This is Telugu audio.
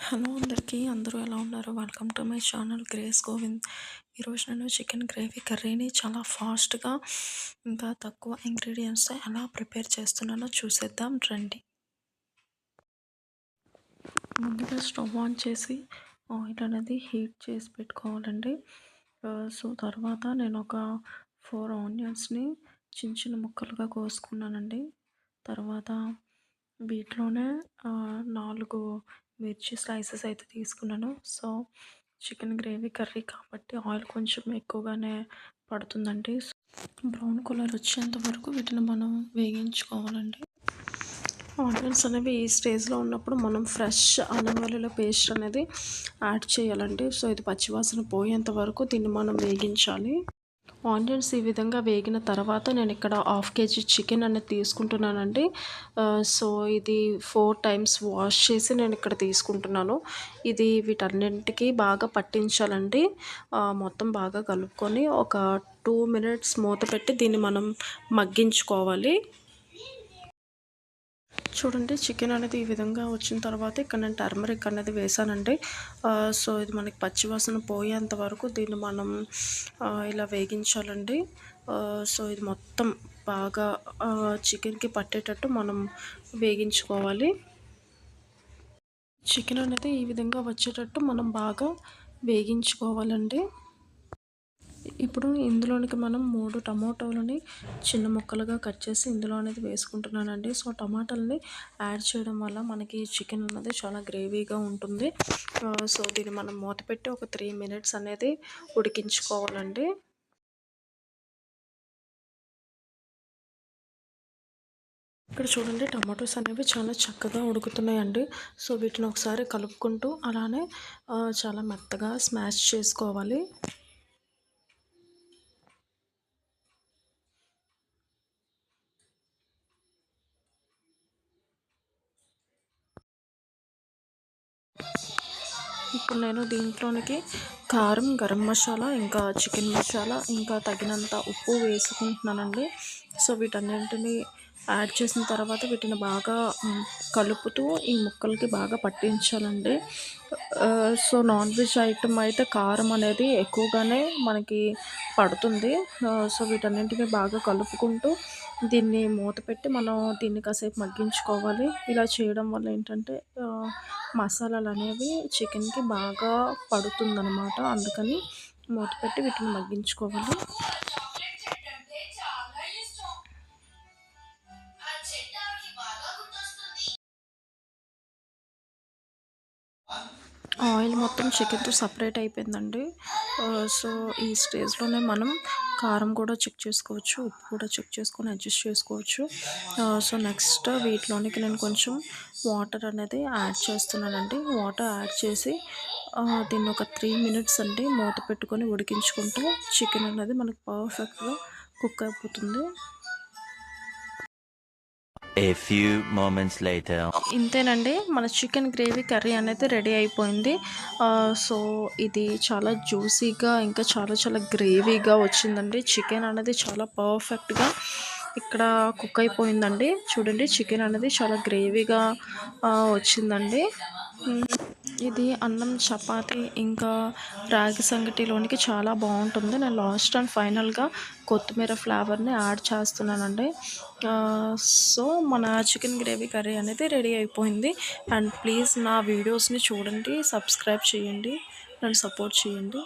హలో అందరికీ అందరూ ఎలా ఉన్నారు? Welcome to my channel grace Govind. ఈరోజు నేను చికెన్ గ్రేవీ కర్రీని చాలా ఫాస్ట్గా ఇంకా తక్కువ ఇంగ్రీడియంట్స్తో ఎలా ప్రిపేర్ చేస్తున్నానో చూసేద్దాం రండి. ముందుగా స్టవ్ ఆన్ చేసి ఆయిల్ అనేది హీట్ చేసి పెట్టుకోవాలండి. సో తర్వాత నేను ఒక 4 ఆనియన్స్ని చిన్న చిన్న ముక్కలుగా కోసుకున్నానండి. తర్వాత వీటిలోనే 4 మిర్చి స్లైసెస్ అయితే తీసుకున్నాను. సో చికెన్ గ్రేవీ కర్రీ కాబట్టి ఆయిల్ కొంచెం ఎక్కువగానే పడుతుందండి. బ్రౌన్ కలర్ వచ్చేంత వరకు వీటిని మనం వేగించుకోవాలండి. ఆనియన్స్ అనేవి ఈ స్టేజ్లో ఉన్నప్పుడు మనం ఫ్రెష్ అల్లం వెల్లుల్లి పేస్ట్ అనేది యాడ్ చేయాలండి. సో ఇది పచ్చివాసన పోయేంత వరకు దీన్ని మనం వేగించాలి. ఆనియన్స్ ఈ విధంగా వేగిన తర్వాత నేను ఇక్కడ 1/2 kg చికెన్ అనేది తీసుకుంటున్నానండి. సో ఇది 4 టైమ్స్ వాష్ చేసి నేను ఇక్కడ తీసుకుంటున్నాను. ఇది వీటన్నింటికి బాగా పట్టించాలండి. మొత్తం బాగా కలుపుకొని ఒక 2 మినిట్స్ మూత పెట్టి దీన్ని మనం మగ్గించుకోవాలి. చూడండి చికెన్ అనేది ఈ విధంగా వచ్చిన తర్వాత ఇక్కడ నేను టర్మరిక్ అనేది వేసానండి. సో ఇది మనకి పచ్చివాసన పోయేంత వరకు దీన్ని మనం ఇలా వేగించాలండి. సో ఇది మొత్తం బాగా చికెన్కి పట్టేటట్టు మనం వేగించుకోవాలి. చికెన్ అనేది ఈ విధంగా వచ్చేటట్టు మనం బాగా వేగించుకోవాలండి. ఇప్పుడు ఇందులోనికి మనం 3 టమోటాలని చిన్న ముక్కలుగా కట్ చేసి ఇందులో అనేది వేసుకుంటున్నానండి. సో టమాటాలని యాడ్ చేయడం వల్ల మనకి చికెన్ అనేది చాలా గ్రేవీగా ఉంటుంది. సో దీన్ని మనం మూత పెట్టి ఒక 3 మినిట్స్ అనేది ఉడికించుకోవాలండి. ఇక్కడ చూడండి టమాటోస్ అనేవి చాలా చక్కగా ఉడుకుతున్నాయండి. సో వీటిని ఒకసారి కలుపుకుంటూ అలానే చాలా మెత్తగా స్మాష్ చేసుకోవాలి. ఇప్పుడు నేను దీంట్లోనికి కారం, గరం మసాలా, ఇంకా చికెన్ మసాలా, ఇంకా తగినంత ఉప్పు వేసుకుంటున్నానండి. సో వీటన్నింటిని యాడ్ చేసిన తర్వాత వీటిని బాగా కలుపుతూ ఈ ముక్కలకి బాగా పట్టించాలండి. సో నాన్ వెజ్ ఐటమ్ అయితే కారం అనేది ఎక్కువగానే మనకి పడుతుంది. సో వీటన్నింటిని బాగా కలుపుకుంటూ దీన్ని మూత పెట్టి మనం దీన్ని కాసేపు మగ్గించుకోవాలి. ఇలా చేయడం వల్ల ఏంటంటే మసాలాలు అనేవి చికెన్కి బాగా పడుతుందన్నమాట. అందుకని మూత పెట్టి వీటిని మగ్గించుకోవాలి. ఆయిల్ మొత్తం చికెన్తో సపరేట్ అయిపోయిందండి. సో ఈ స్టేజ్లోనే మనం కారం కూడా చెక్ చేసుకోవచ్చు, ఉప్పు కూడా చెక్ చేసుకొని అడ్జస్ట్ చేసుకోవచ్చు. సో నెక్స్ట్ వీటిలోనికి నేను కొంచెం వాటర్ అనేది యాడ్ చేస్తున్నానండి. వాటర్ యాడ్ చేసి దీన్ని ఒక 3 మినిట్స్ అండి మూత పెట్టుకొని ఉడికించుకుంటే చికెన్ అనేది మనకు పర్ఫెక్ట్గా కుక్ అయిపోతుంది. A few moments later. ఇంతేనండి, మన చికెన్ గ్రేవీ కర్రీ అనేది రెడీ అయిపోయింది. సో ఇది చాలా జ్యూసీగా ఇంకా చాలా చాలా గ్రేవీగా వచ్చిందండి. చికెన్ అనేది చాలా పర్ఫెక్ట్గా ఇక్కడ కుక్ అయిపోయిందండి. చూడండి చికెన్ అనేది చాలా గ్రేవీగా వచ్చిందండి. ఇది అన్నం, చపాతీ ఇంకా రాగి సంగటిలోనికి చాలా బాగుంటుంది. నేను లాస్ట్ అండ్ ఫైనల్గా కొత్తిమీర ఫ్లేవర్ని యాడ్ చేస్తున్నానండి. సో మన చికెన్ గ్రేవీ కర్రీ అనేది రెడీ అయిపోయింది. అండ్ ప్లీజ్ నా వీడియోస్ని చూడండి, సబ్స్క్రైబ్ చేయండి, నన్ను సపోర్ట్ చేయండి.